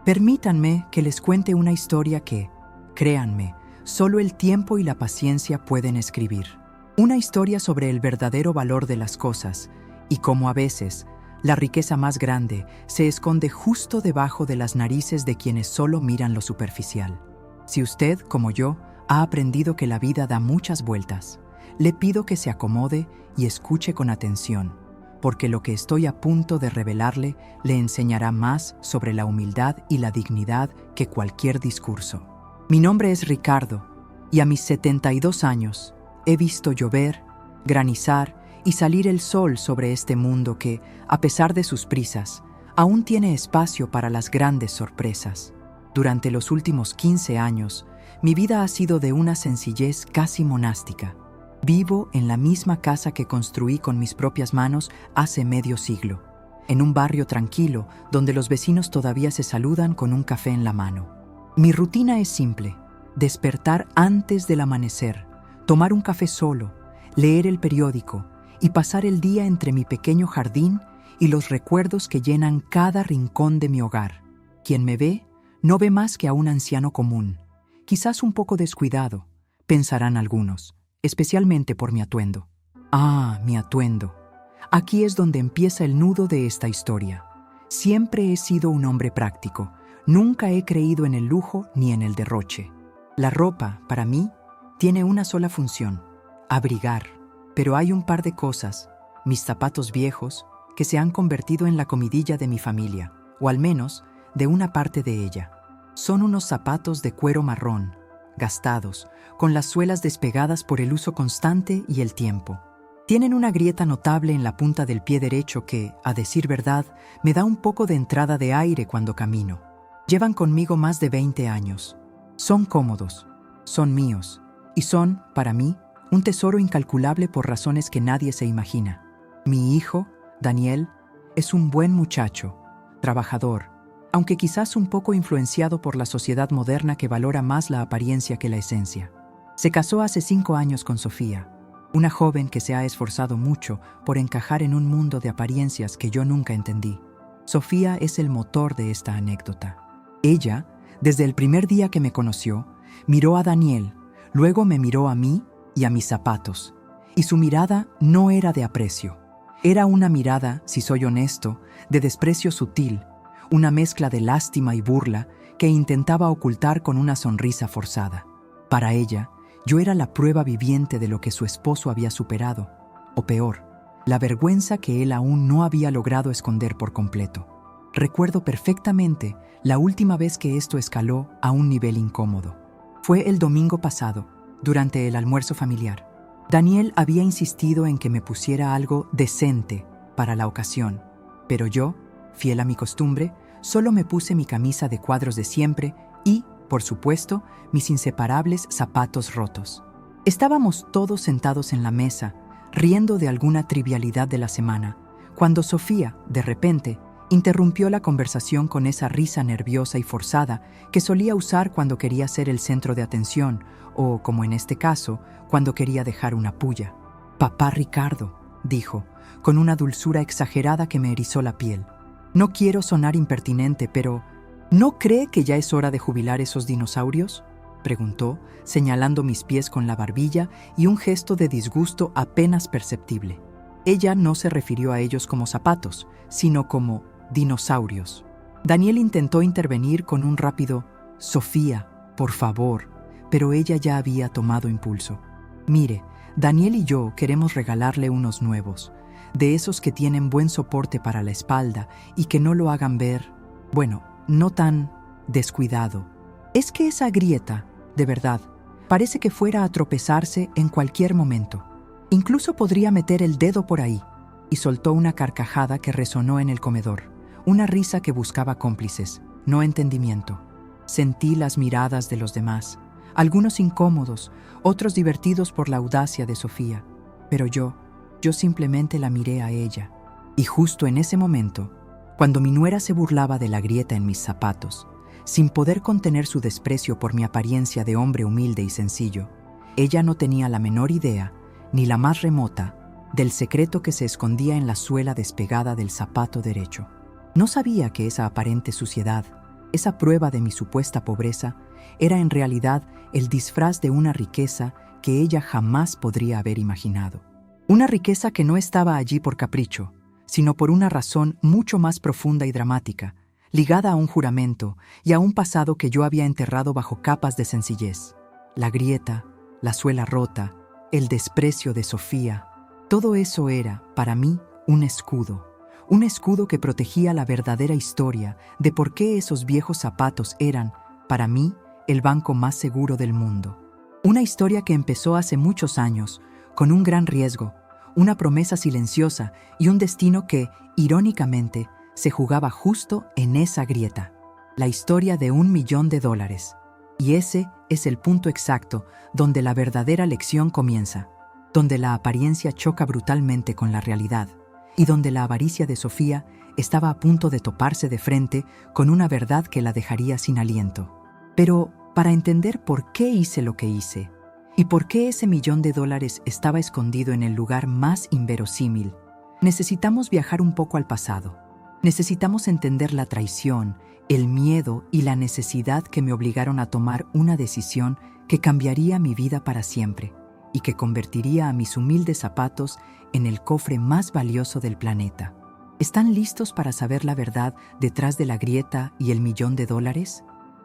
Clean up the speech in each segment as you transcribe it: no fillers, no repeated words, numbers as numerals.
Permítanme que les cuente una historia que, créanme, solo el tiempo y la paciencia pueden escribir. Una historia sobre el verdadero valor de las cosas y cómo a veces la riqueza más grande se esconde justo debajo de las narices de quienes solo miran lo superficial. Si usted, como yo, ha aprendido que la vida da muchas vueltas, le pido que se acomode y escuche con atención, porque lo que estoy a punto de revelarle le enseñará más sobre la humildad y la dignidad que cualquier discurso. Mi nombre es Ricardo, y a mis 72 años he visto llover, granizar y salir el sol sobre este mundo que, a pesar de sus prisas, aún tiene espacio para las grandes sorpresas. Durante los últimos 15 años, mi vida ha sido de una sencillez casi monástica. Vivo en la misma casa que construí con mis propias manos hace medio siglo, en un barrio tranquilo donde los vecinos todavía se saludan con un café en la mano. Mi rutina es simple: despertar antes del amanecer, tomar un café solo, leer el periódico y pasar el día entre mi pequeño jardín y los recuerdos que llenan cada rincón de mi hogar. Quien me ve, no ve más que a un anciano común, quizás un poco descuidado, pensarán algunos, especialmente por mi atuendo. Ah, mi atuendo. Aquí es donde empieza el nudo de esta historia. Siempre he sido un hombre práctico, nunca he creído en el lujo ni en el derroche. La ropa, para mí, tiene una sola función: abrigar. Pero hay un par de cosas, mis zapatos viejos, que se han convertido en la comidilla de mi familia, o al menos de una parte de ella. Son unos zapatos de cuero marrón, gastados, con las suelas despegadas por el uso constante y el tiempo. Tienen una grieta notable en la punta del pie derecho que, a decir verdad, me da un poco de entrada de aire cuando camino. Llevan conmigo más de 20 años. Son cómodos, son míos, y son, para mí, un tesoro incalculable por razones que nadie se imagina. Mi hijo, Daniel, es un buen muchacho, trabajador, aunque quizás un poco influenciado por la sociedad moderna que valora más la apariencia que la esencia. Se casó hace 5 años con Sofía, una joven que se ha esforzado mucho por encajar en un mundo de apariencias que yo nunca entendí. Sofía es el motor de esta anécdota. Ella, desde el primer día que me conoció, miró a Daniel, luego me miró a mí y a mis zapatos, y su mirada no era de aprecio. Era una mirada, si soy honesto, de desprecio sutil, una mezcla de lástima y burla que intentaba ocultar con una sonrisa forzada. Para ella, yo era la prueba viviente de lo que su esposo había superado, o peor, la vergüenza que él aún no había logrado esconder por completo. Recuerdo perfectamente la última vez que esto escaló a un nivel incómodo. Fue el domingo pasado, durante el almuerzo familiar. Daniel había insistido en que me pusiera algo decente para la ocasión, pero yo, fiel a mi costumbre, solo me puse mi camisa de cuadros de siempre y, por supuesto, mis inseparables zapatos rotos. Estábamos todos sentados en la mesa, riendo de alguna trivialidad de la semana, cuando Sofía, de repente, interrumpió la conversación con esa risa nerviosa y forzada que solía usar cuando quería ser el centro de atención o, como en este caso, cuando quería dejar una pulla. «Papá Ricardo», dijo, con una dulzura exagerada que me erizó la piel. «No quiero sonar impertinente, pero ¿no cree que ya es hora de jubilar esos dinosaurios?», preguntó, señalando mis pies con la barbilla y un gesto de disgusto apenas perceptible. Ella no se refirió a ellos como zapatos, sino como dinosaurios. Daniel intentó intervenir con un rápido «Sofía, por favor», pero ella ya había tomado impulso. «Mire, Daniel y yo queremos regalarle unos nuevos, de esos que tienen buen soporte para la espalda y que no lo hagan ver, bueno, no tan descuidado. Es que esa grieta, de verdad, parece que fuera a tropezarse en cualquier momento. Incluso podría meter el dedo por ahí». Y soltó una carcajada que resonó en el comedor, una risa que buscaba cómplices, no entendimiento. Sentí las miradas de los demás, algunos incómodos, otros divertidos por la audacia de Sofía, pero yo simplemente la miré a ella. Y justo en ese momento, cuando mi nuera se burlaba de la grieta en mis zapatos, sin poder contener su desprecio por mi apariencia de hombre humilde y sencillo, ella no tenía la menor idea, ni la más remota, del secreto que se escondía en la suela despegada del zapato derecho. No sabía que esa aparente suciedad, Esa prueba de mi supuesta pobreza era en realidad el disfraz de una riqueza que ella jamás podría haber imaginado. Una riqueza que no estaba allí por capricho, sino por una razón mucho más profunda y dramática, ligada a un juramento y a un pasado que yo había enterrado bajo capas de sencillez. La grieta, la suela rota, el desprecio de Sofía, todo eso era, para mí, un escudo que protegía la verdadera historia de por qué esos viejos zapatos eran, para mí, el banco más seguro del mundo. Una historia que empezó hace muchos años, con un gran riesgo, una promesa silenciosa y un destino que, irónicamente, se jugaba justo en esa grieta. La historia de $1 millón. Y ese es el punto exacto donde la verdadera lección comienza, donde la apariencia choca brutalmente con la realidad y donde la avaricia de Sofía estaba a punto de toparse de frente con una verdad que la dejaría sin aliento. Pero, para entender por qué hice lo que hice y por qué ese $1 millón estaba escondido en el lugar más inverosímil, necesitamos viajar un poco al pasado. Necesitamos entender la traición, el miedo y la necesidad que me obligaron a tomar una decisión que cambiaría mi vida para siempre y que convertiría a mis humildes zapatos en el cofre más valioso del planeta. ¿Están listos para saber la verdad detrás de la grieta y el $1 millón?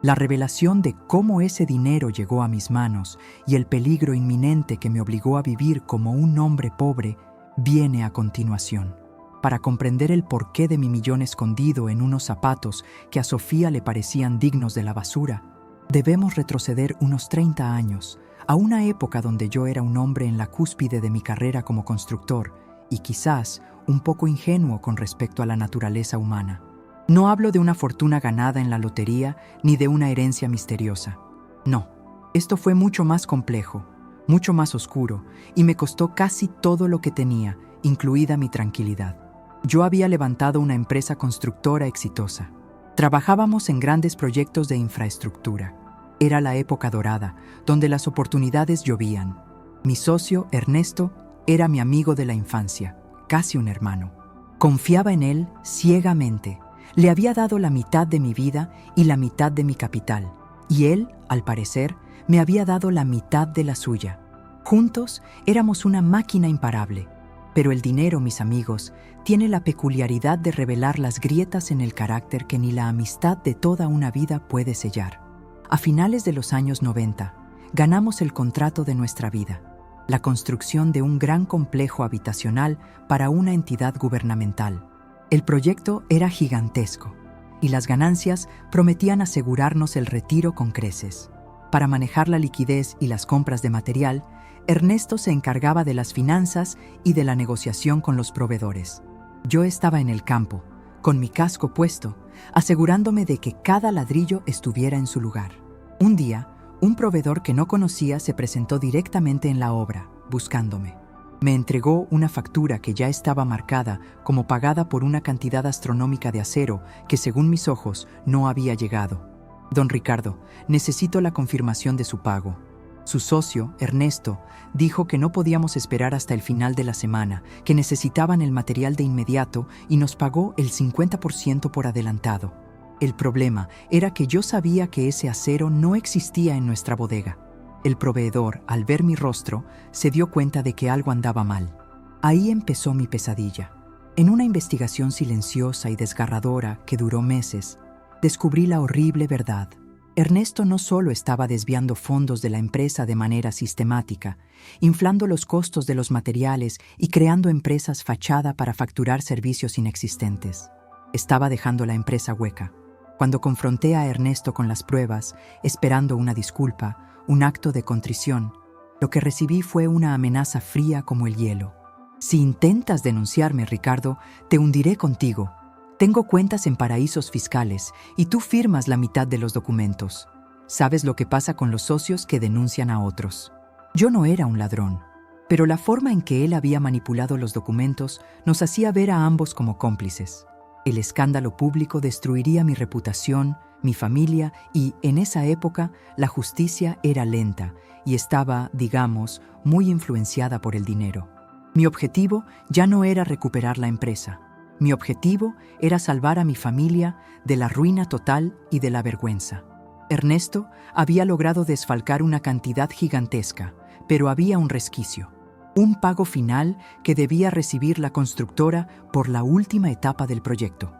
La revelación de cómo ese dinero llegó a mis manos y el peligro inminente que me obligó a vivir como un hombre pobre viene a continuación. Para comprender el porqué de mi millón escondido en unos zapatos que a Sofía le parecían dignos de la basura, debemos retroceder unos 30 años, a una época donde yo era un hombre en la cúspide de mi carrera como constructor y quizás un poco ingenuo con respecto a la naturaleza humana. No hablo de una fortuna ganada en la lotería ni de una herencia misteriosa. No, esto fue mucho más complejo, mucho más oscuro y me costó casi todo lo que tenía, incluida mi tranquilidad. Yo había levantado una empresa constructora exitosa. Trabajábamos en grandes proyectos de infraestructura. Era la época dorada, donde las oportunidades llovían. Mi socio, Ernesto, era mi amigo de la infancia, casi un hermano. Confiaba en él ciegamente. Le había dado la mitad de mi vida y la mitad de mi capital, y él, al parecer, me había dado la mitad de la suya. Juntos éramos una máquina imparable. Pero el dinero, mis amigos, tiene la peculiaridad de revelar las grietas en el carácter que ni la amistad de toda una vida puede sellar. A finales de los años 90, ganamos el contrato de nuestra vida, la construcción de un gran complejo habitacional para una entidad gubernamental. El proyecto era gigantesco y las ganancias prometían asegurarnos el retiro con creces. Para manejar la liquidez y las compras de material, Ernesto se encargaba de las finanzas y de la negociación con los proveedores. Yo estaba en el campo, con mi casco puesto, asegurándome de que cada ladrillo estuviera en su lugar. Un día, un proveedor que no conocía se presentó directamente en la obra, buscándome. Me entregó una factura que ya estaba marcada como pagada por una cantidad astronómica de acero que, según mis ojos, no había llegado. Don Ricardo, necesito la confirmación de su pago. Su socio, Ernesto, dijo que no podíamos esperar hasta el final de la semana, que necesitaban el material de inmediato y nos pagó el 50% por adelantado. El problema era que yo sabía que ese acero no existía en nuestra bodega. El proveedor, al ver mi rostro, se dio cuenta de que algo andaba mal. Ahí empezó mi pesadilla. En una investigación silenciosa y desgarradora que duró meses, descubrí la horrible verdad. Ernesto no solo estaba desviando fondos de la empresa de manera sistemática, inflando los costos de los materiales y creando empresas fachada para facturar servicios inexistentes. Estaba dejando la empresa hueca. Cuando confronté a Ernesto con las pruebas, esperando una disculpa, un acto de contrición, lo que recibí fue una amenaza fría como el hielo. Si intentas denunciarme, Ricardo, te hundiré contigo. Tengo cuentas en paraísos fiscales y tú firmas la mitad de los documentos. ¿Sabes lo que pasa con los socios que denuncian a otros? Yo no era un ladrón, pero la forma en que él había manipulado los documentos nos hacía ver a ambos como cómplices. El escándalo público destruiría mi reputación, mi familia y, en esa época, la justicia era lenta y estaba, digamos, muy influenciada por el dinero. Mi objetivo ya no era recuperar la empresa. Mi objetivo era salvar a mi familia de la ruina total y de la vergüenza. Ernesto había logrado desfalcar una cantidad gigantesca, pero había un resquicio. Un pago final que debía recibir la constructora por la última etapa del proyecto.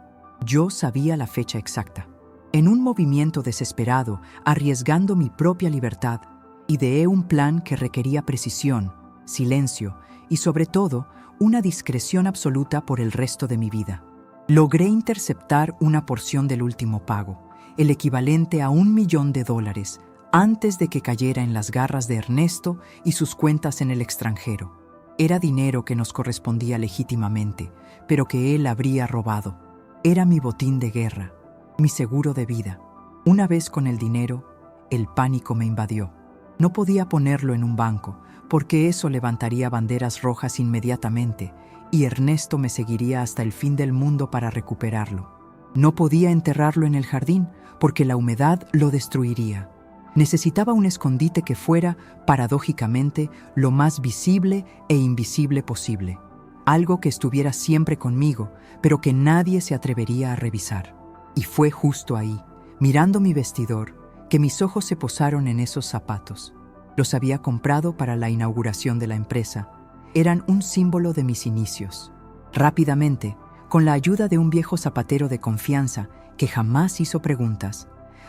Yo sabía la fecha exacta. En un movimiento desesperado, arriesgando mi propia libertad, ideé un plan que requería precisión, silencio y, sobre todo, una discreción absoluta por el resto de mi vida. Logré interceptar una porción del último pago, el equivalente a $1.000.000, antes de que cayera en las garras de Ernesto y sus cuentas en el extranjero. Era dinero que nos correspondía legítimamente, pero que él habría robado. Era mi botín de guerra, mi seguro de vida. Una vez con el dinero, el pánico me invadió. No podía ponerlo en un banco, porque eso levantaría banderas rojas inmediatamente, y Ernesto me seguiría hasta el fin del mundo para recuperarlo. No podía enterrarlo en el jardín, porque la humedad lo destruiría. Necesitaba un escondite que fuera, paradójicamente, lo más visible e invisible posible. Algo que estuviera siempre conmigo, pero que nadie se atrevería a revisar. Y fue justo ahí, mirando mi vestidor, que mis ojos se posaron en esos zapatos. Los había comprado para la inauguración de la empresa. Eran un símbolo de mis inicios. Rápidamente, con la ayuda de un viejo zapatero de confianza que jamás hizo preguntas,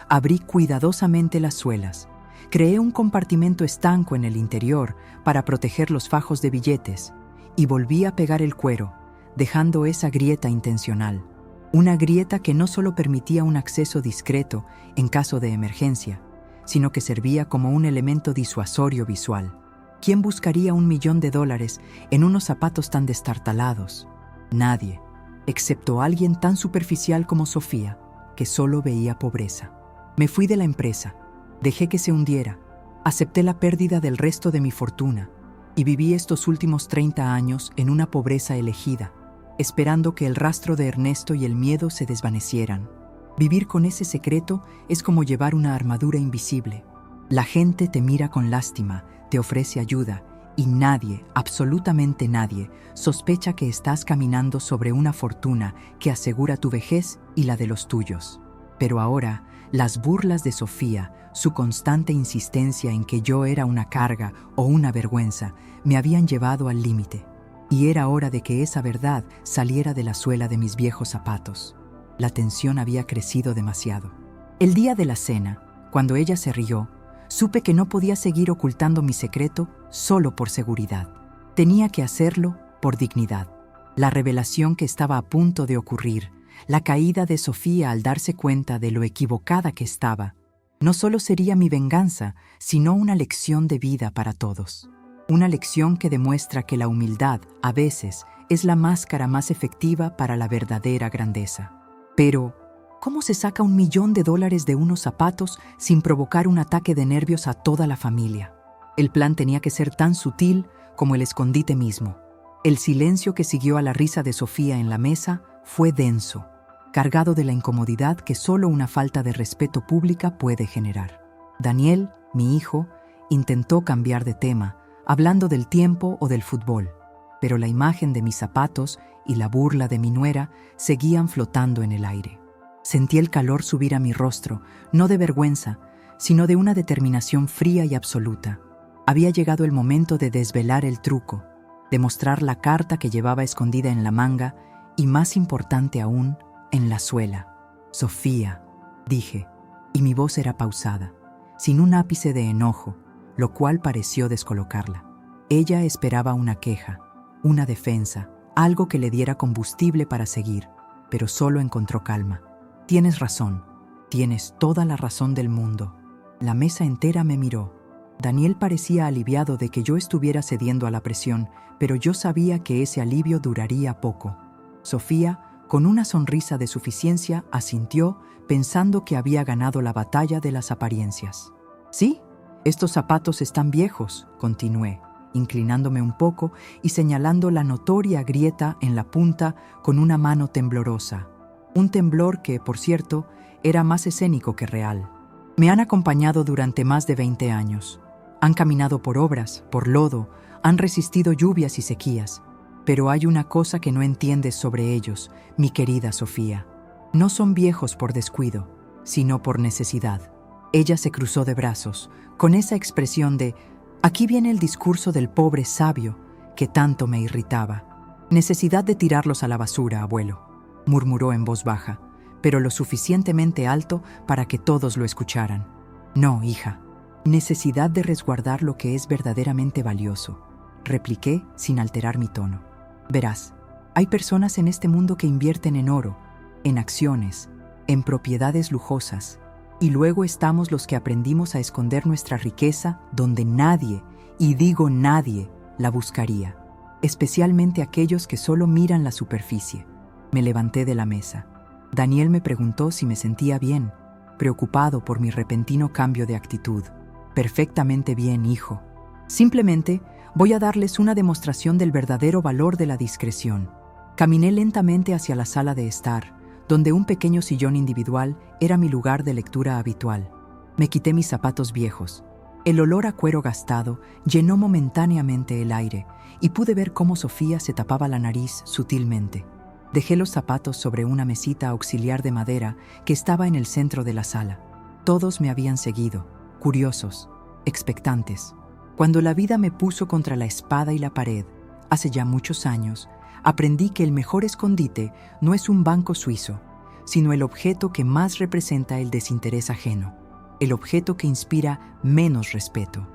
abrí cuidadosamente las suelas. Creé un compartimento estanco en el interior para proteger los fajos de billetes y volví a pegar el cuero, dejando esa grieta intencional. Una grieta que no solo permitía un acceso discreto en caso de emergencia, sino que servía como un elemento disuasorio visual. ¿Quién buscaría $1.000.000 en unos zapatos tan destartalados? Nadie, excepto alguien tan superficial como Sofía, que solo veía pobreza. Me fui de la empresa, dejé que se hundiera, acepté la pérdida del resto de mi fortuna y viví estos últimos 30 años en una pobreza elegida, esperando que el rastro de Ernesto y el miedo se desvanecieran. Vivir con ese secreto es como llevar una armadura invisible. La gente te mira con lástima, te ofrece ayuda y nadie, absolutamente nadie, sospecha que estás caminando sobre una fortuna que asegura tu vejez y la de los tuyos. Pero ahora, las burlas de Sofía, su constante insistencia en que yo era una carga o una vergüenza, me habían llevado al límite. Y era hora de que esa verdad saliera de la suela de mis viejos zapatos. La tensión había crecido demasiado. El día de la cena, cuando ella se rió, supe que no podía seguir ocultando mi secreto solo por seguridad. Tenía que hacerlo por dignidad. La revelación que estaba a punto de ocurrir, la caída de Sofía al darse cuenta de lo equivocada que estaba, no solo sería mi venganza, sino una lección de vida para todos. Una lección que demuestra que la humildad, a veces, es la máscara más efectiva para la verdadera grandeza. Pero, ¿cómo se saca $1.000.000 de unos zapatos sin provocar un ataque de nervios a toda la familia? El plan tenía que ser tan sutil como el escondite mismo. El silencio que siguió a la risa de Sofía en la mesa fue denso, cargado de la incomodidad que solo una falta de respeto pública puede generar. Daniel, mi hijo, intentó cambiar de tema, hablando del tiempo o del fútbol, pero la imagen de mis zapatos y la burla de mi nuera seguían flotando en el aire. Sentí el calor subir a mi rostro, no de vergüenza, sino de una determinación fría y absoluta. Había llegado el momento de desvelar el truco, de mostrar la carta que llevaba escondida en la manga y, más importante aún, en la suela. «Sofía», dije, y mi voz era pausada, sin un ápice de enojo, lo cual pareció descolocarla. Ella esperaba una queja, una defensa, algo que le diera combustible para seguir, pero solo encontró calma. «Tienes razón, tienes toda la razón del mundo». La mesa entera me miró. Daniel parecía aliviado de que yo estuviera cediendo a la presión, pero yo sabía que ese alivio duraría poco. Sofía, con una sonrisa de suficiencia, asintió, pensando que había ganado la batalla de las apariencias. «Sí, estos zapatos están viejos», continué, inclinándome un poco y señalando la notoria grieta en la punta con una mano temblorosa. Un temblor que, por cierto, era más escénico que real. Me han acompañado durante más de 20 años. Han caminado por obras, por lodo, han resistido lluvias y sequías. Pero hay una cosa que no entiendes sobre ellos, mi querida Sofía. No son viejos por descuido, sino por necesidad. Ella se cruzó de brazos, con esa expresión de «Aquí viene el discurso del pobre sabio», que tanto me irritaba. «Necesidad de tirarlos a la basura, abuelo», murmuró en voz baja, pero lo suficientemente alto para que todos lo escucharan. «No, hija, necesidad de resguardar lo que es verdaderamente valioso», repliqué sin alterar mi tono. «Verás, hay personas en este mundo que invierten en oro, en acciones, en propiedades lujosas, y luego estamos los que aprendimos a esconder nuestra riqueza donde nadie, y digo nadie, la buscaría, especialmente aquellos que solo miran la superficie». Me levanté de la mesa. Daniel me preguntó si me sentía bien, preocupado por mi repentino cambio de actitud. «Perfectamente bien, hijo. Simplemente voy a darles una demostración del verdadero valor de la discreción». Caminé lentamente hacia la sala de estar, donde un pequeño sillón individual era mi lugar de lectura habitual. Me quité mis zapatos viejos. El olor a cuero gastado llenó momentáneamente el aire y pude ver cómo Sofía se tapaba la nariz sutilmente. Dejé los zapatos sobre una mesita auxiliar de madera que estaba en el centro de la sala. Todos me habían seguido, curiosos, expectantes. Cuando la vida me puso contra la espada y la pared, hace ya muchos años, aprendí que el mejor escondite no es un banco suizo, sino el objeto que más representa el desinterés ajeno, el objeto que inspira menos respeto.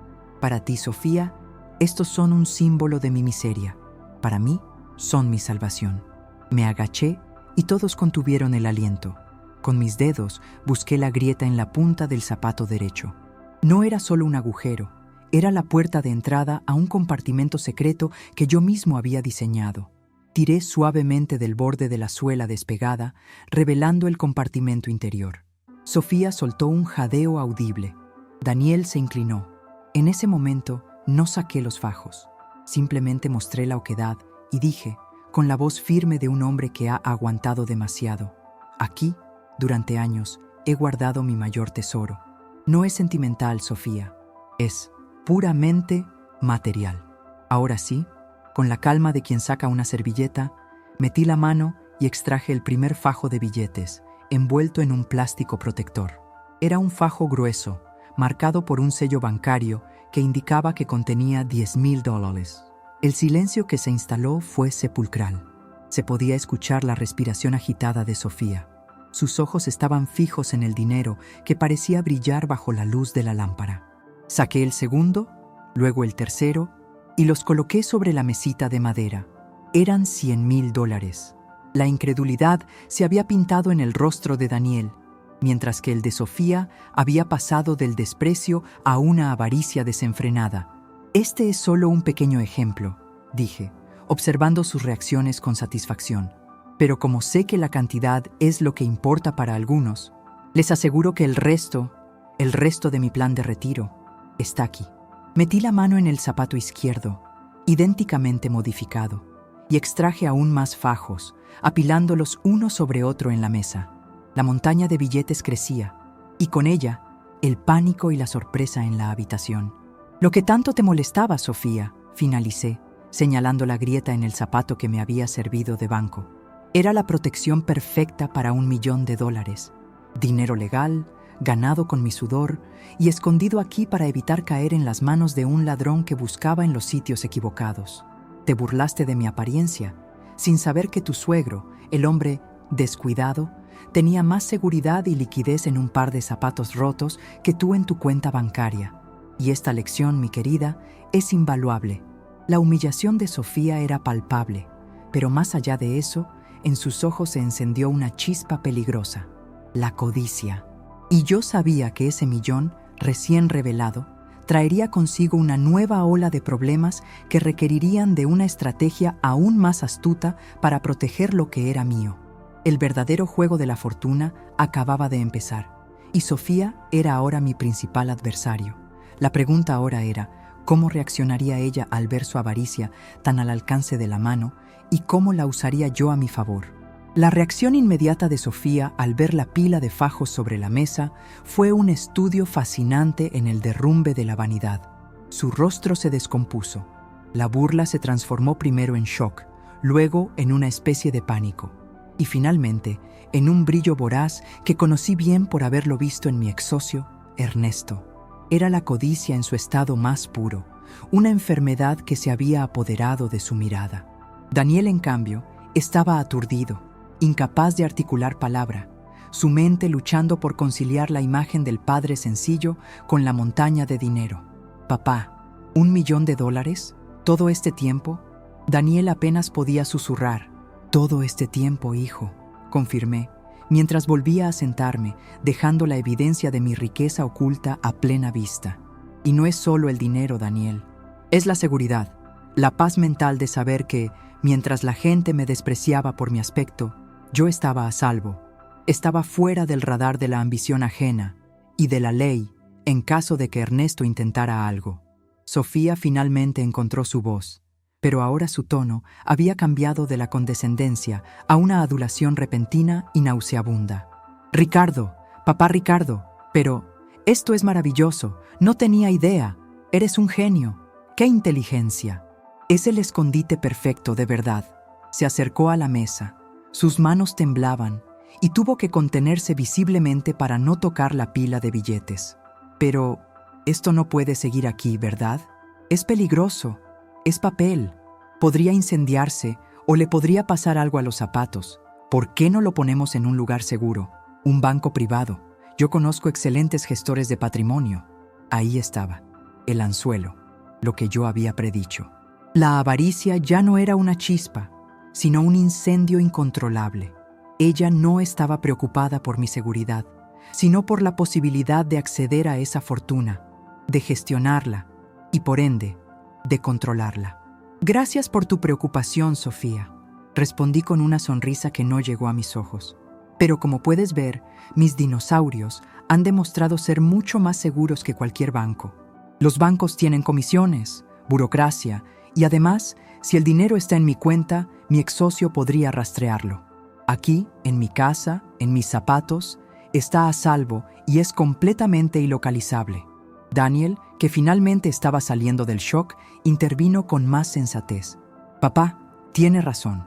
Para ti, Sofía, estos son un símbolo de mi miseria. Para mí, son mi salvación. Me agaché y todos contuvieron el aliento. Con mis dedos busqué la grieta en la punta del zapato derecho. No era solo un agujero, era la puerta de entrada a un compartimento secreto que yo mismo había diseñado. Tiré suavemente del borde de la suela despegada, revelando el compartimento interior. Sofía soltó un jadeo audible. Daniel se inclinó. En ese momento no saqué los fajos. Simplemente mostré la oquedad y dije, con la voz firme de un hombre que ha aguantado demasiado: «Aquí, durante años, he guardado mi mayor tesoro. No es sentimental, Sofía. Es puramente material». Ahora sí, con la calma de quien saca una servilleta, metí la mano y extraje el primer fajo de billetes, envuelto en un plástico protector. Era un fajo grueso, marcado por un sello bancario que indicaba que contenía $10,000. El silencio que se instaló fue sepulcral. Se podía escuchar la respiración agitada de Sofía. Sus ojos estaban fijos en el dinero que parecía brillar bajo la luz de la lámpara. Saqué el segundo, luego el tercero, y los coloqué sobre la mesita de madera. Eran $100,000. La incredulidad se había pintado en el rostro de Daniel, mientras que el de Sofía había pasado del desprecio a una avaricia desenfrenada. «Este es solo un pequeño ejemplo», dije, observando sus reacciones con satisfacción. «Pero como sé que la cantidad es lo que importa para algunos, les aseguro que el resto de mi plan de retiro, está aquí». Metí la mano en el zapato izquierdo, idénticamente modificado, y extraje aún más fajos, apilándolos uno sobre otro en la mesa. La montaña de billetes crecía, y con ella, el pánico y la sorpresa en la habitación. «Lo que tanto te molestaba, Sofía», finalicé, señalando la grieta en el zapato que me había servido de banco. Era la protección perfecta para $1,000,000. Dinero legal, ganado con mi sudor y escondido aquí para evitar caer en las manos de un ladrón que buscaba en los sitios equivocados. Te burlaste de mi apariencia, sin saber que tu suegro, el hombre descuidado, tenía más seguridad y liquidez en un par de zapatos rotos que tú en tu cuenta bancaria. Y esta lección, mi querida, es invaluable. La humillación de Sofía era palpable, pero más allá de eso, en sus ojos se encendió una chispa peligrosa: la codicia. Y yo sabía que ese millón, recién revelado, traería consigo una nueva ola de problemas que requerirían de una estrategia aún más astuta para proteger lo que era mío. El verdadero juego de la fortuna acababa de empezar, y Sofía era ahora mi principal adversario. La pregunta ahora era, ¿cómo reaccionaría ella al ver su avaricia tan al alcance de la mano y cómo la usaría yo a mi favor? La reacción inmediata de Sofía al ver la pila de fajos sobre la mesa fue un estudio fascinante en el derrumbe de la vanidad. Su rostro se descompuso. La burla se transformó primero en shock, luego en una especie de pánico, y finalmente en un brillo voraz que conocí bien por haberlo visto en mi ex-socio, Ernesto. Era la codicia en su estado más puro, una enfermedad que se había apoderado de su mirada. Daniel, en cambio, estaba aturdido, incapaz de articular palabra, su mente luchando por conciliar la imagen del padre sencillo con la montaña de dinero. «Papá, ¿$1 millón? ¿Todo este tiempo?» Daniel apenas podía susurrar. «Todo este tiempo, hijo», confirmé, mientras volvía a sentarme, dejando la evidencia de mi riqueza oculta a plena vista. «Y no es solo el dinero, Daniel. Es la seguridad, la paz mental de saber que, mientras la gente me despreciaba por mi aspecto, yo estaba a salvo. Estaba fuera del radar de la ambición ajena y de la ley en caso de que Ernesto intentara algo». Sofía finalmente encontró su voz, pero ahora su tono había cambiado de la condescendencia a una adulación repentina y nauseabunda. «Ricardo, papá Ricardo, pero esto es maravilloso, no tenía idea, eres un genio, qué inteligencia». Es el escondite perfecto, de verdad. Se acercó a la mesa, sus manos temblaban y tuvo que contenerse visiblemente para no tocar la pila de billetes. «Pero esto no puede seguir aquí, ¿verdad? Es peligroso, es papel, podría incendiarse o le podría pasar algo a los zapatos. ¿Por qué no lo ponemos en un lugar seguro? Un banco privado. Yo conozco excelentes gestores de patrimonio». Ahí estaba, el anzuelo, lo que yo había predicho. La avaricia ya no era una chispa, sino un incendio incontrolable. Ella no estaba preocupada por mi seguridad, sino por la posibilidad de acceder a esa fortuna, de gestionarla y, por ende, de controlarla. «Gracias por tu preocupación, Sofía», respondí con una sonrisa que no llegó a mis ojos. «Pero como puedes ver, mis dinosaurios han demostrado ser mucho más seguros que cualquier banco. Los bancos tienen comisiones, burocracia, y además, si el dinero está en mi cuenta, mi ex-socio podría rastrearlo. Aquí, en mi casa, en mis zapatos, está a salvo y es completamente ilocalizable». Daniel, que finalmente estaba saliendo del shock, intervino con más sensatez. «Papá, tiene razón.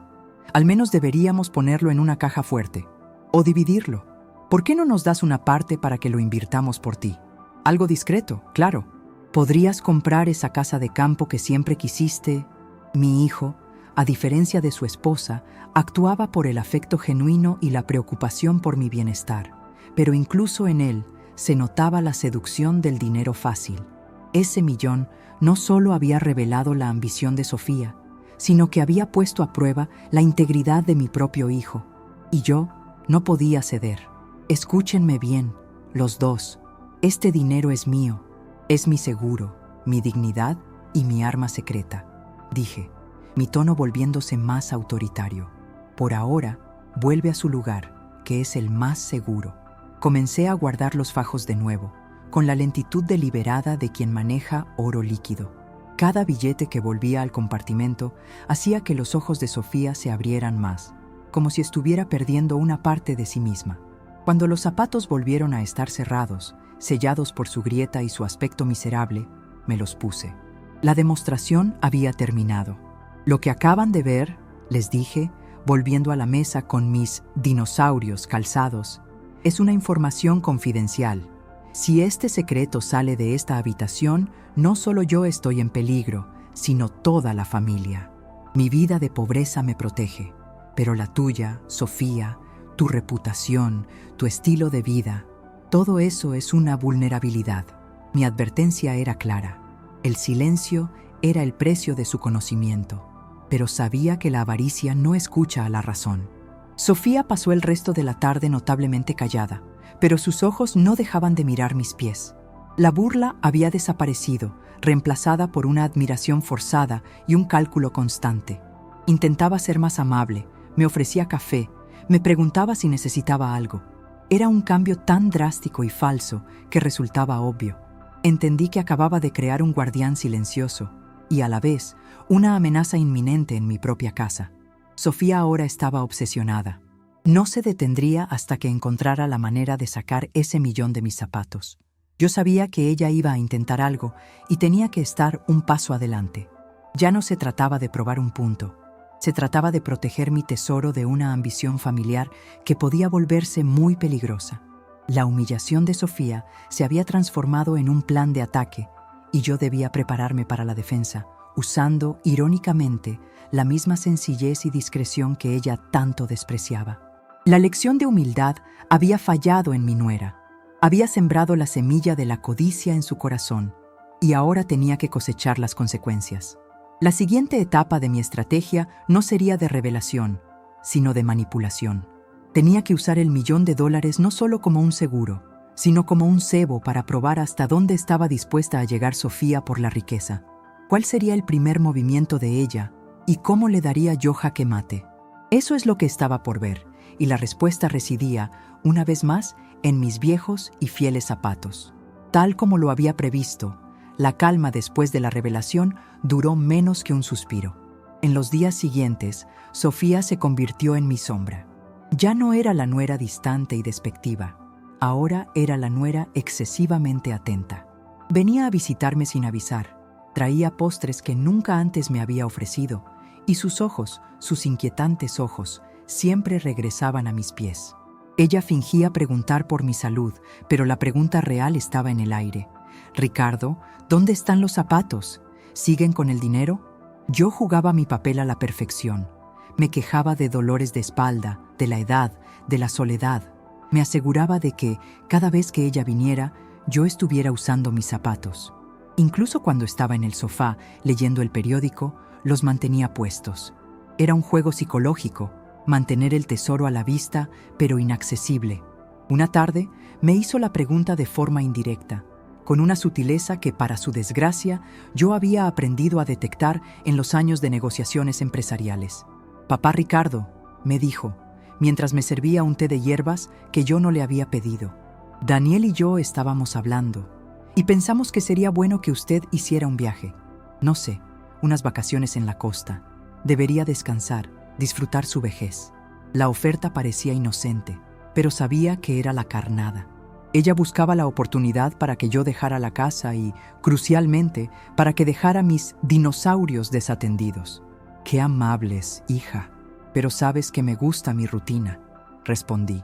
Al menos deberíamos ponerlo en una caja fuerte. O dividirlo. ¿Por qué no nos das una parte para que lo invirtamos por ti? Algo discreto, claro. Podrías comprar esa casa de campo que siempre quisiste». Mi hijo, a diferencia de su esposa, actuaba por el afecto genuino y la preocupación por mi bienestar, pero incluso en él se notaba la seducción del dinero fácil. Ese millón no solo había revelado la ambición de Sofía, sino que había puesto a prueba la integridad de mi propio hijo, y yo no podía ceder. «Escúchenme bien, los dos. Este dinero es mío, es mi seguro, mi dignidad y mi arma secreta», dije, mi tono volviéndose más autoritario. «Por ahora, vuelve a su lugar, que es el más seguro». Comencé a guardar los fajos de nuevo, con la lentitud deliberada de quien maneja oro líquido. Cada billete que volvía al compartimento hacía que los ojos de Sofía se abrieran más, como si estuviera perdiendo una parte de sí misma. Cuando los zapatos volvieron a estar cerrados, sellados por su grieta y su aspecto miserable, me los puse. La demostración había terminado. «Lo que acaban de ver», les dije, volviendo a la mesa con mis dinosaurios calzados, «es una información confidencial. Si este secreto sale de esta habitación, no solo yo estoy en peligro, sino toda la familia. Mi vida de pobreza me protege, pero la tuya, Sofía, tu reputación, tu estilo de vida, todo eso es una vulnerabilidad». Mi advertencia era clara. El silencio era el precio de su conocimiento, pero sabía que la avaricia no escucha a la razón. Sofía pasó el resto de la tarde notablemente callada, pero sus ojos no dejaban de mirar mis pies. La burla había desaparecido, reemplazada por una admiración forzada y un cálculo constante. Intentaba ser más amable, me ofrecía café, me preguntaba si necesitaba algo. Era un cambio tan drástico y falso que resultaba obvio. Entendí que acababa de crear un guardián silencioso y, a la vez, una amenaza inminente en mi propia casa. Sofía ahora estaba obsesionada. No se detendría hasta que encontrara la manera de sacar ese millón de mis zapatos. Yo sabía que ella iba a intentar algo y tenía que estar un paso adelante. Ya no se trataba de probar un punto, Se trataba de proteger mi tesoro de una ambición familiar que podía volverse muy peligrosa. La humillación de Sofía se había transformado en un plan de ataque y yo debía prepararme para la defensa, usando, irónicamente, la misma sencillez y discreción que ella tanto despreciaba. La lección de humildad había fallado en mi nuera. Había sembrado la semilla de la codicia en su corazón y ahora tenía que cosechar las consecuencias. La siguiente etapa de mi estrategia no sería de revelación, sino de manipulación. Tenía que usar el $1.000.000 no solo como un seguro, sino como un cebo para probar hasta dónde estaba dispuesta a llegar Sofía por la riqueza. ¿Cuál sería el primer movimiento de ella y cómo le daría yo jaque mate? Eso es lo que estaba por ver, y la respuesta residía, una vez más, en mis viejos y fieles zapatos. Tal como lo había previsto, la calma después de la revelación duró menos que un suspiro. En los días siguientes, Sofía se convirtió en mi sombra. Ya no era la nuera distante y despectiva, ahora era la nuera excesivamente atenta. Venía a visitarme sin avisar, traía postres que nunca antes me había ofrecido, y sus ojos, sus inquietantes ojos, siempre regresaban a mis pies. Ella fingía preguntar por mi salud, pero la pregunta real estaba en el aire. «Ricardo, ¿dónde están los zapatos? ¿Siguen con el dinero?» Yo jugaba mi papel a la perfección. Me quejaba de dolores de espalda, de la edad, de la soledad. Me aseguraba de que, cada vez que ella viniera, yo estuviera usando mis zapatos. Incluso cuando estaba en el sofá, leyendo el periódico, los mantenía puestos. Era un juego psicológico, mantener el tesoro a la vista, pero inaccesible. Una tarde, me hizo la pregunta de forma indirecta, con una sutileza que, para su desgracia, yo había aprendido a detectar en los años de negociaciones empresariales. «Papá Ricardo», me dijo, mientras me servía un té de hierbas que yo no le había pedido. «Daniel y yo estábamos hablando, y pensamos que sería bueno que usted hiciera un viaje. No sé, unas vacaciones en la costa. Debería descansar, disfrutar su vejez». La oferta parecía inocente, pero sabía que era la carnada. Ella buscaba la oportunidad para que yo dejara la casa y, crucialmente, para que dejara mis dinosaurios desatendidos. «Qué amables, hija. Pero sabes que me gusta mi rutina», respondí,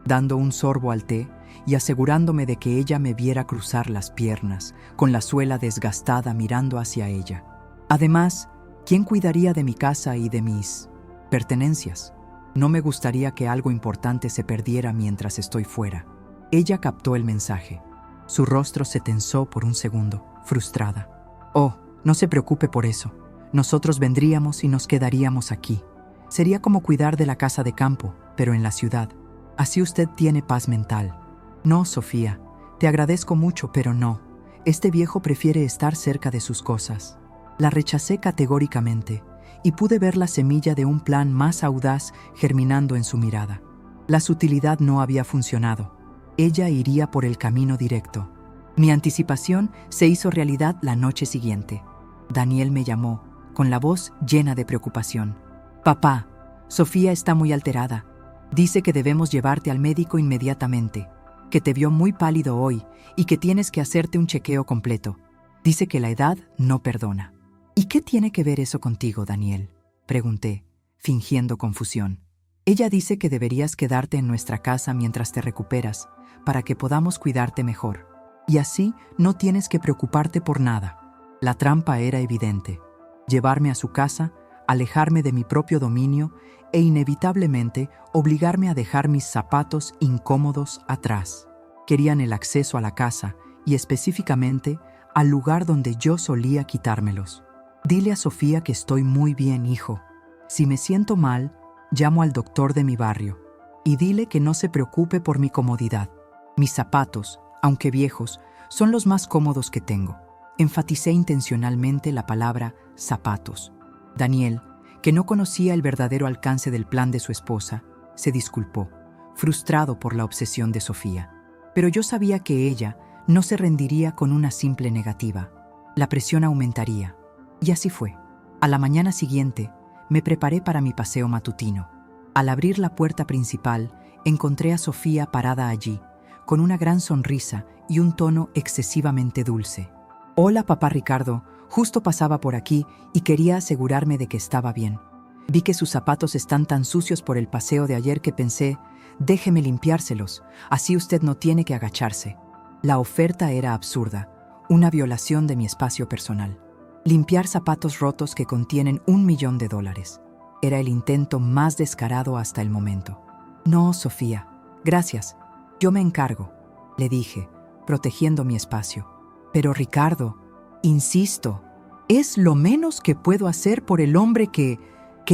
dando un sorbo al té y asegurándome de que ella me viera cruzar las piernas, con la suela desgastada mirando hacia ella. Además, ¿quién cuidaría de mi casa y de mis pertenencias? No me gustaría que algo importante se perdiera mientras estoy fuera. Ella captó el mensaje. Su rostro se tensó por un segundo, frustrada. «Oh, no se preocupe por eso. Nosotros vendríamos y nos quedaríamos aquí. Sería como cuidar de la casa de campo, pero en la ciudad. Así usted tiene paz mental». «No, Sofía, te agradezco mucho, pero no. Este viejo prefiere estar cerca de sus cosas». La rechacé categóricamente y pude ver la semilla de un plan más audaz germinando en su mirada. La sutilidad no había funcionado. Ella iría por el camino directo. Mi anticipación se hizo realidad la noche siguiente. Daniel me llamó, con la voz llena de preocupación. «Papá, Sofía está muy alterada. Dice que debemos llevarte al médico inmediatamente, que te vio muy pálido hoy y que tienes que hacerte un chequeo completo. Dice que la edad no perdona». «¿Y qué tiene que ver eso contigo, Daniel?», pregunté, fingiendo confusión. «Ella dice que deberías quedarte en nuestra casa mientras te recuperas, para que podamos cuidarte mejor. Y así no tienes que preocuparte por nada». La trampa era evidente. Llevarme a su casa, alejarme de mi propio dominio e inevitablemente obligarme a dejar mis zapatos incómodos atrás. Querían el acceso a la casa y específicamente al lugar donde yo solía quitármelos. «Dile a Sofía que estoy muy bien, hijo. Si me siento mal, llamo al doctor de mi barrio. Y dile que no se preocupe por mi comodidad. Mis zapatos, aunque viejos, son los más cómodos que tengo». Enfaticé intencionalmente la palabra zapatos. Daniel, que no conocía el verdadero alcance del plan de su esposa, se disculpó, frustrado por la obsesión de Sofía. Pero yo sabía que ella no se rendiría con una simple negativa. La presión aumentaría. Y así fue. A la mañana siguiente, me preparé para mi paseo matutino. Al abrir la puerta principal, encontré a Sofía parada allí, con una gran sonrisa y un tono excesivamente dulce. «Hola, papá Ricardo. Justo pasaba por aquí y quería asegurarme de que estaba bien. Vi que sus zapatos están tan sucios por el paseo de ayer que pensé, déjeme limpiárselos, así usted no tiene que agacharse. La oferta era absurda, una violación de mi espacio personal. Limpiar zapatos rotos que contienen $1.000.000. Era el intento más descarado hasta el momento. No, Sofía, gracias, yo me encargo, le dije, protegiendo mi espacio. Pero Ricardo, insisto, es lo menos que puedo hacer por el hombre que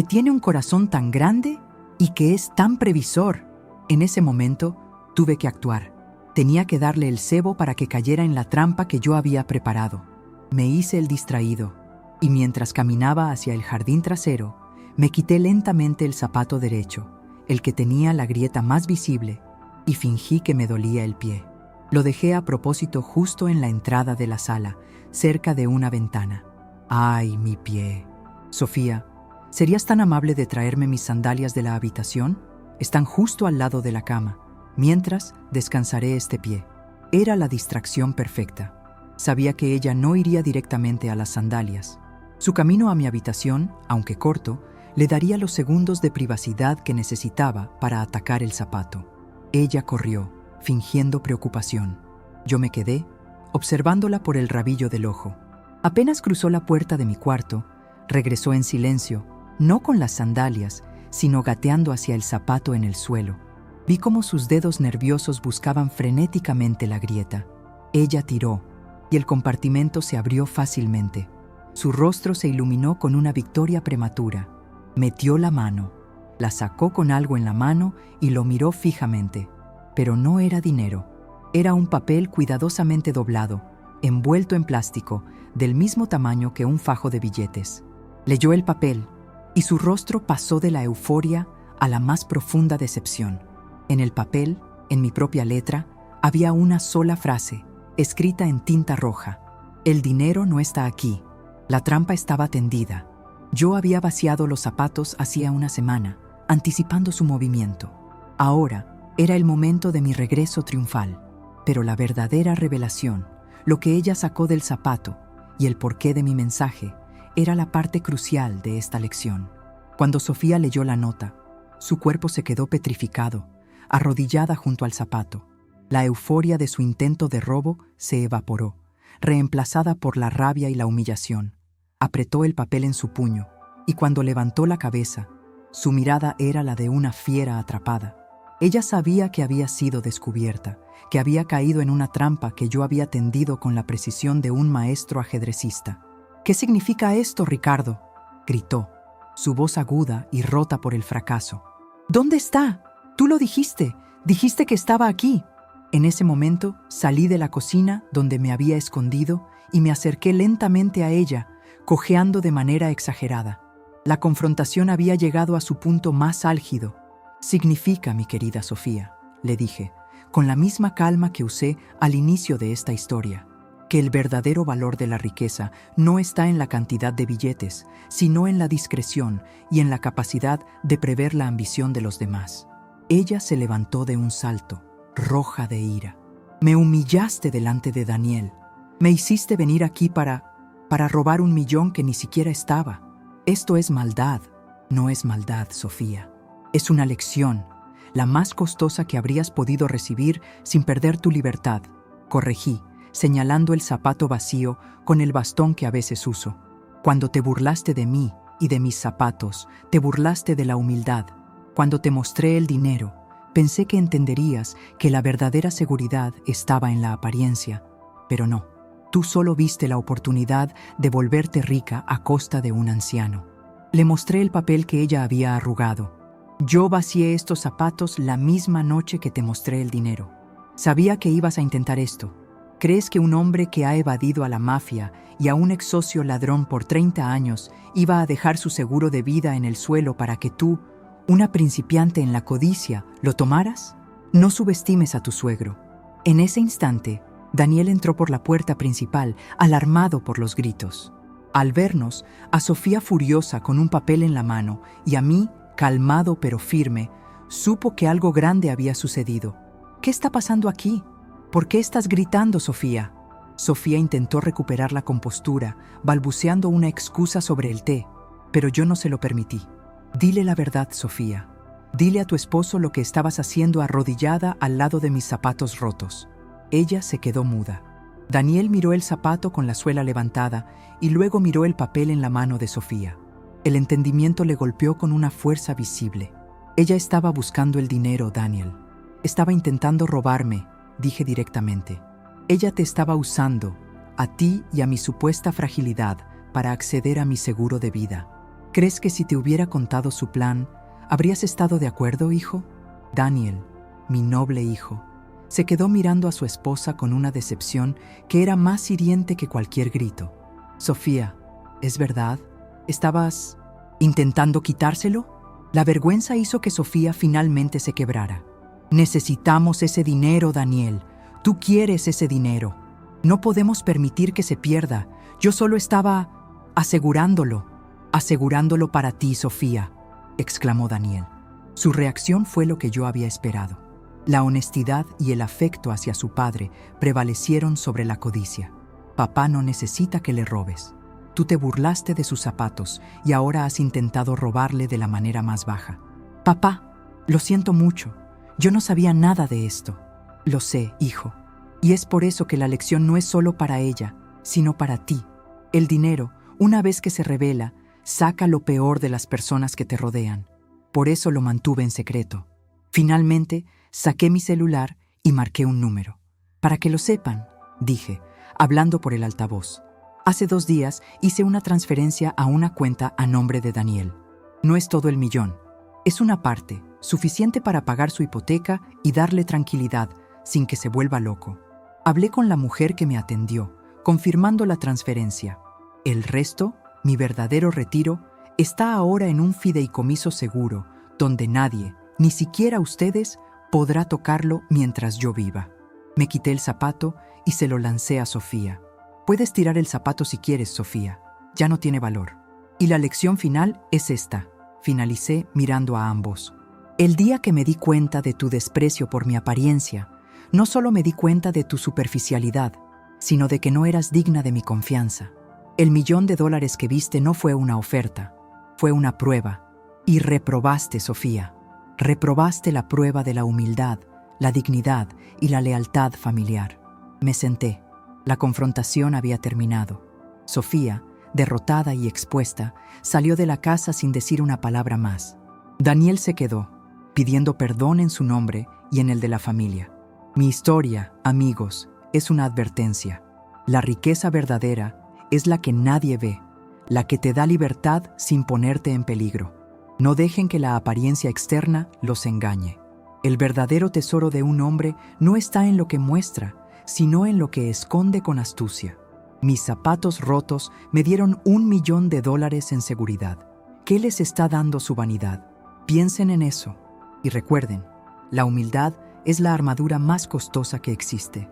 tiene un corazón tan grande y que es tan previsor. En ese momento, tuve que actuar. Tenía que darle el cebo para que cayera en la trampa que yo había preparado. Me hice el distraído, y mientras caminaba hacia el jardín trasero, me quité lentamente el zapato derecho, el que tenía la grieta más visible, y fingí que me dolía el pie. Lo dejé a propósito justo en la entrada de la sala, cerca de una ventana. ¡Ay, mi pie! Sofía, ¿serías tan amable de traerme mis sandalias de la habitación? Están justo al lado de la cama. Mientras, descansaré este pie. Era la distracción perfecta. Sabía que ella no iría directamente a las sandalias. Su camino a mi habitación, aunque corto, le daría los segundos de privacidad que necesitaba para atacar el zapato. Ella corrió, fingiendo preocupación. Yo me quedé, observándola por el rabillo del ojo. Apenas cruzó la puerta de mi cuarto, regresó en silencio, no con las sandalias, sino gateando hacia el zapato en el suelo. Vi cómo sus dedos nerviosos buscaban frenéticamente la grieta. Ella tiró, y el compartimento se abrió fácilmente. Su rostro se iluminó con una victoria prematura. Metió la mano, la sacó con algo en la mano y lo miró fijamente. Pero no era dinero. Era un papel cuidadosamente doblado, envuelto en plástico, del mismo tamaño que un fajo de billetes. Leyó el papel, y su rostro pasó de la euforia a la más profunda decepción. En el papel, en mi propia letra, había una sola frase, escrita en tinta roja. El dinero no está aquí. La trampa estaba tendida. Yo había vaciado los zapatos hacía una semana, anticipando su movimiento. Ahora era el momento de mi regreso triunfal. Pero la verdadera revelación, lo que ella sacó del zapato y el porqué de mi mensaje, era la parte crucial de esta lección. Cuando Sofía leyó la nota, su cuerpo se quedó petrificado, arrodillada junto al zapato. La euforia de su intento de robo se evaporó, reemplazada por la rabia y la humillación. Apretó el papel en su puño, y cuando levantó la cabeza, su mirada era la de una fiera atrapada. Ella sabía que había sido descubierta, que había caído en una trampa que yo había tendido con la precisión de un maestro ajedrecista. «¿Qué significa esto, Ricardo?», gritó, su voz aguda y rota por el fracaso. «¿Dónde está? Tú lo dijiste que estaba aquí». En ese momento salí de la cocina donde me había escondido y me acerqué lentamente a ella, cojeando de manera exagerada. La confrontación había llegado a su punto más álgido. «Significa, mi querida Sofía», le dije, con la misma calma que usé al inicio de esta historia, que el verdadero valor de la riqueza no está en la cantidad de billetes, sino en la discreción y en la capacidad de prever la ambición de los demás. Ella se levantó de un salto, roja de ira. «Me humillaste delante de Daniel. Me hiciste venir aquí para robar $1 millón que ni siquiera estaba. Esto es maldad». «No es maldad, Sofía. Es una lección, la más costosa que habrías podido recibir sin perder tu libertad», corregí, señalando el zapato vacío con el bastón que a veces uso. «Cuando te burlaste de mí y de mis zapatos, te burlaste de la humildad. Cuando te mostré el dinero, pensé que entenderías que la verdadera seguridad estaba en la apariencia, pero no. Tú solo viste la oportunidad de volverte rica a costa de un anciano». Le mostré el papel que ella había arrugado. «Yo vacié estos zapatos la misma noche que te mostré el dinero. Sabía que ibas a intentar esto. ¿Crees que un hombre que ha evadido a la mafia y a un ex socio ladrón por 30 años iba a dejar su seguro de vida en el suelo para que tú, una principiante en la codicia, lo tomaras? No subestimes a tu suegro». En ese instante, Daniel entró por la puerta principal, alarmado por los gritos. Al vernos, a Sofía furiosa con un papel en la mano y a mí, calmado pero firme, supo que algo grande había sucedido. «¿Qué está pasando aquí? ¿Por qué estás gritando, Sofía?». Sofía intentó recuperar la compostura, balbuceando una excusa sobre el té, pero yo no se lo permití. Dile la verdad, Sofía. Dile a tu esposo lo que estabas haciendo arrodillada al lado de mis zapatos rotos. Ella se quedó muda. Daniel miró el zapato con la suela levantada y luego miró el papel en la mano de Sofía. El entendimiento le golpeó con una fuerza visible. Ella estaba buscando el dinero, Daniel. Estaba intentando robarme, dije directamente. Ella te estaba usando, a ti y a mi supuesta fragilidad, para acceder a mi seguro de vida. ¿Crees que si te hubiera contado su plan, habrías estado de acuerdo, hijo? Daniel, mi noble hijo, se quedó mirando a su esposa con una decepción que era más hiriente que cualquier grito. Sofía, ¿es verdad? ¿Estabas intentando quitárselo? La vergüenza hizo que Sofía finalmente se quebrara. Necesitamos ese dinero, Daniel. Tú quieres ese dinero. No podemos permitir que se pierda. Yo solo estaba asegurándolo para ti, Sofía, exclamó Daniel. Su reacción fue lo que yo había esperado. La honestidad y el afecto hacia su padre prevalecieron sobre la codicia. Papá no necesita que le robes. Tú te burlaste de sus zapatos y ahora has intentado robarle de la manera más baja. Papá, lo siento mucho. Yo no sabía nada de esto. Lo sé, hijo. Y es por eso que la lección no es solo para ella, sino para ti. El dinero, una vez que se revela, saca lo peor de las personas que te rodean. Por eso lo mantuve en secreto. Finalmente, saqué mi celular y marqué un número. Para que lo sepan, dije, hablando por el altavoz. Hace 2 días hice una transferencia a una cuenta a nombre de Daniel. No es todo el millón. Es una parte, suficiente para pagar su hipoteca y darle tranquilidad, sin que se vuelva loco. Hablé con la mujer que me atendió, confirmando la transferencia. El resto, mi verdadero retiro, está ahora en un fideicomiso seguro, donde nadie, ni siquiera ustedes, podrá tocarlo mientras yo viva. Me quité el zapato y se lo lancé a Sofía. Puedes tirar el zapato si quieres, Sofía. Ya no tiene valor. Y la lección final es esta, finalicé mirando a ambos. El día que me di cuenta de tu desprecio por mi apariencia, no solo me di cuenta de tu superficialidad, sino de que no eras digna de mi confianza. El $1.000.000 que viste no fue una oferta, fue una prueba. Y reprobaste, Sofía. Reprobaste la prueba de la humildad, la dignidad y la lealtad familiar. Me senté. La confrontación había terminado. Sofía, derrotada y expuesta, salió de la casa sin decir una palabra más. Daniel se quedó, pidiendo perdón en su nombre y en el de la familia. Mi historia, amigos, es una advertencia. La riqueza verdadera es la que nadie ve, la que te da libertad sin ponerte en peligro. No dejen que la apariencia externa los engañe. El verdadero tesoro de un hombre no está en lo que muestra, sino en lo que esconde con astucia. Mis zapatos rotos me dieron $1.000.000 en seguridad. ¿Qué les está dando su vanidad? Piensen en eso. Y recuerden, la humildad es la armadura más costosa que existe.